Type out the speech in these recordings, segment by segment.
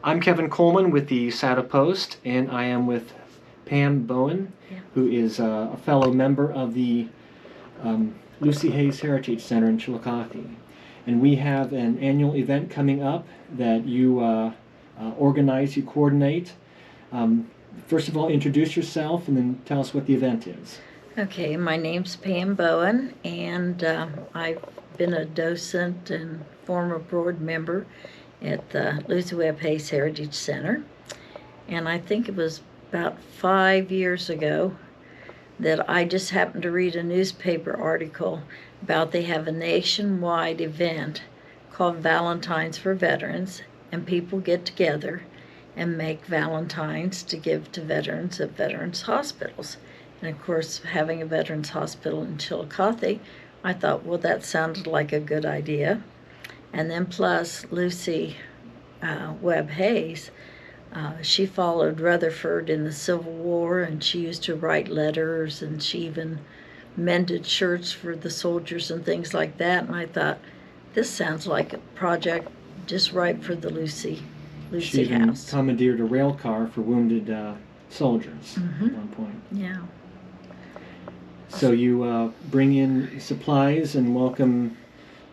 I'm Kevin Coleman with the Saddle Post, and I am with Pam Bowen, who is a fellow member of the Lucy Hayes Heritage Center in Chillicothe. And we have an annual event coming up that you organize, you coordinate. First of all, introduce yourself and then tell us what the event is. Okay, my name's Pam Bowen, and I've been a docent and former board member at the Lucy Hayes Heritage Center. And I think it was about 5 years ago that I just happened to read a newspaper article about they have a nationwide event called Valentines for Veterans, and people get together and make Valentines to give to veterans at veterans hospitals. And of course, having a veterans hospital in Chillicothe, I thought, well, that sounded like a good idea. And then plus Lucy Webb Hayes, she followed Rutherford in the Civil War, and she used to write letters, and she even mended shirts for the soldiers and things like that. And I thought, this sounds like a project just right for the Lucy She even house. commandeered a rail car for wounded soldiers at one point. Yeah. So you bring in supplies and welcome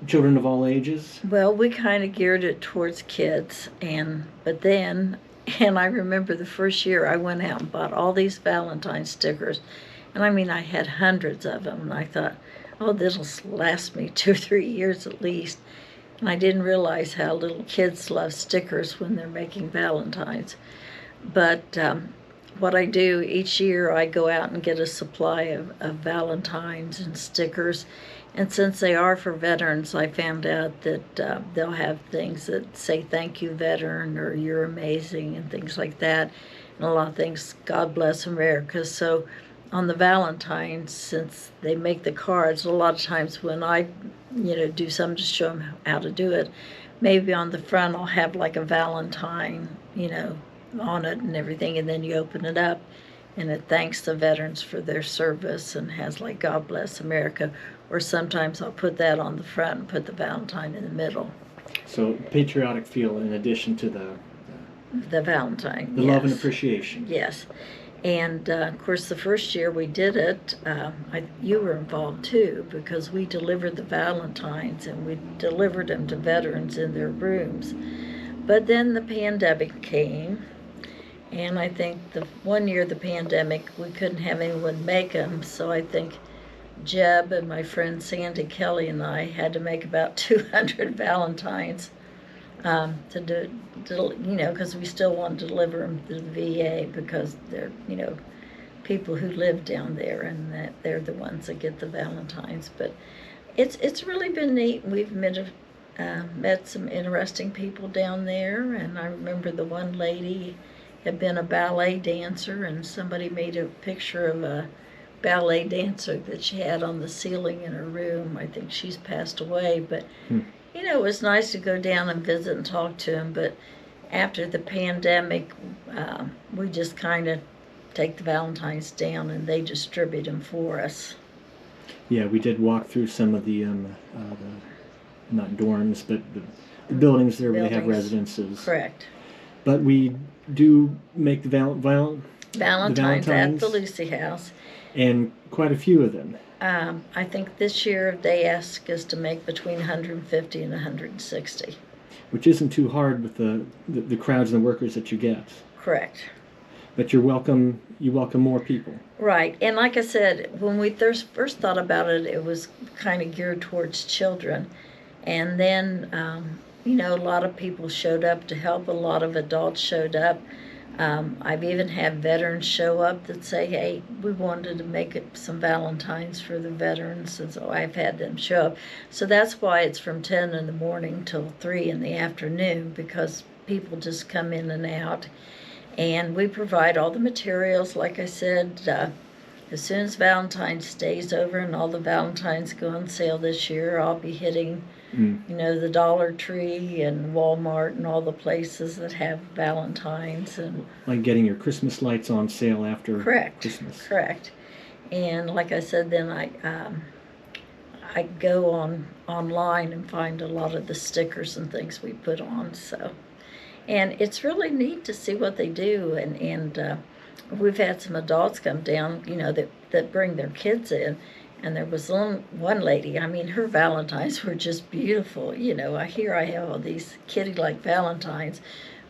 children of all ages? Well, we kind of geared it towards kids, and I remember the first year I went out and bought all these Valentine stickers, and I mean I had hundreds of them, and I thought, oh, this'll last me 2 or 3 years at least. And I didn't realize how little kids love stickers when they're making Valentines. But what I do each year, I go out and get a supply of Valentines and stickers. And since they are for veterans, I found out that they'll have things that say thank you, veteran, or you're amazing, and things like that. And a lot of things, God bless America. So on the Valentines, since they make the cards, a lot of times when I do something to show them how to do it, maybe on the front I'll have like a Valentine, on it and everything, and then you open it up and it thanks the veterans for their service and has like God bless America. Or sometimes I'll put that on the front and put the Valentine in the middle. So patriotic feel in addition to the Valentine, the love and appreciation. Yes. And of course, the first year we did it, you were involved too, because we delivered the Valentines and we delivered them to veterans in their rooms. But then the pandemic came, and I think the one year the pandemic, we couldn't have anyone make them, so I think Jeb and my friend Sandy Kelly and I had to make about 200 Valentines to do, because we still want to deliver them to the VA, because they're, people who live down there, and that they're the ones that get the Valentines. But it's really been neat. We've met some interesting people down there, and I remember the one lady had been a ballet dancer, and somebody made a picture of a ballet dancer that she had on the ceiling in her room. I think she's passed away, but it was nice to go down and visit and talk to them. But after the pandemic, we just kind of take the Valentines down and they distribute them for us. Yeah, we did walk through some of the not dorms, but the buildings there where they have residences. Correct. But we do make the Valentines at the Lucy House. And quite a few of them. I think this year they asked us to make between 150 and 160. Which isn't too hard with the crowds and the workers that you get. Correct. But you welcome more people. Right. And like I said, when we first thought about it, it was kind of geared towards children. And then, a lot of people showed up to help. A lot of adults showed up. I've even had veterans show up that say, hey, we wanted to make some Valentines for the veterans, and so I've had them show up. So that's why it's from 10 in the morning till 3 in the afternoon, because people just come in and out. And we provide all the materials, like I said. As soon as Valentine's Day's over and all the Valentines go on sale this year, I'll be hitting the Dollar Tree and Walmart and all the places that have Valentines. And like getting your Christmas lights on sale after Christmas. Correct. And like I said, then I go online and find a lot of the stickers and things we put on. So And it's really neat to see what they do. And we've had some adults come down, that bring their kids in. And there was one lady, I mean, her Valentines were just beautiful. I have all these kitty-like Valentines,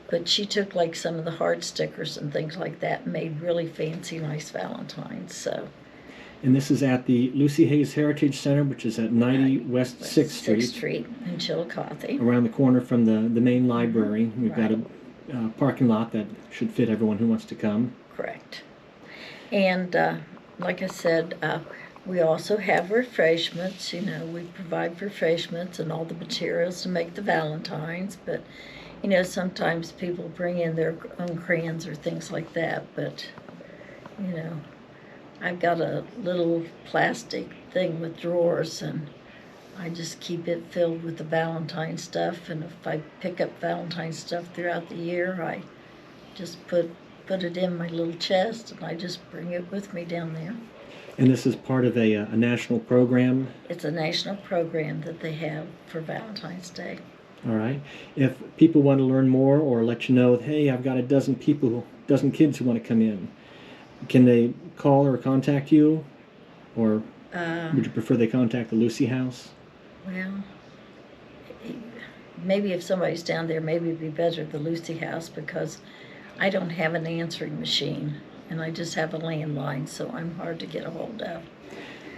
but she took like some of the heart stickers and things like that and made really fancy, nice Valentines. So. And this is at the Lucy Hayes Heritage Center, which is at 90 West 6th Street. 6th Street in Chillicothe. Around the corner from the main library. We've got Right. a parking lot that should fit everyone who wants to come. Correct. And like I said, we also have refreshments. We provide refreshments and all the materials to make the Valentines. But, sometimes people bring in their own crayons or things like that. But, I've got a little plastic thing with drawers, and I just keep it filled with the Valentine stuff. And if I pick up Valentine stuff throughout the year, I just put it in my little chest, and I just bring it with me down there. And this is part of a national program? It's a national program that they have for Valentine's Day. All right. If people want to learn more or let you know, hey, I've got a dozen kids who want to come in, can they call or contact you? Or would you prefer they contact the Lucy House? Well, maybe if somebody's down there, maybe it'd be better the Lucy House, because I don't have an answering machine, and I just have a landline, so I'm hard to get a hold of.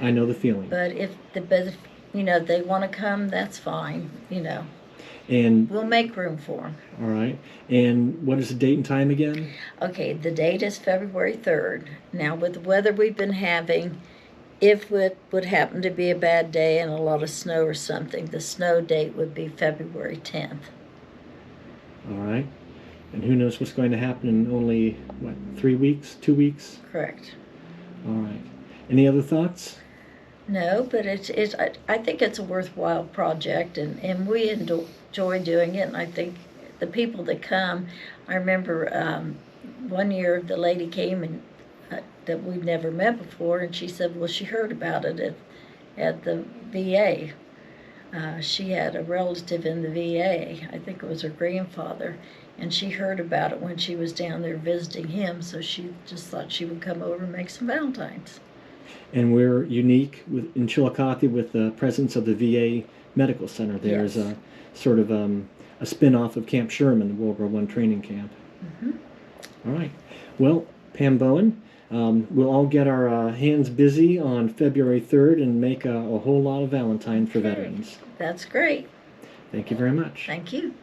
I know the feeling. But if they want to come, that's fine. And We'll make room for them. all right. And what is the date and time again? Okay, the date is February 3rd. Now, with the weather we've been having, if it would happen to be a bad day and a lot of snow or something, the snow date would be February 10th. All right. And who knows what's going to happen in only, 3 weeks, 2 weeks? Correct. All right. Any other thoughts? No, but I think it's a worthwhile project, and we enjoy doing it, and I think the people that come, I remember one year the lady came and that we'd never met before, and she said, well, she heard about it at the VA. She had a relative in the VA, I think it was her grandfather, and she heard about it when she was down there visiting him, so she just thought she would come over and make some Valentines. And we're unique in Chillicothe with the presence of the VA Medical Center. There's Yes. a sort of a spin-off of Camp Sherman, the World War I training camp. Mm-hmm. All right. Well, Pam Bowen, we'll all get our hands busy on February 3rd and make a whole lot of Valentine for Okay. veterans. That's great. Thank you very much. Thank you.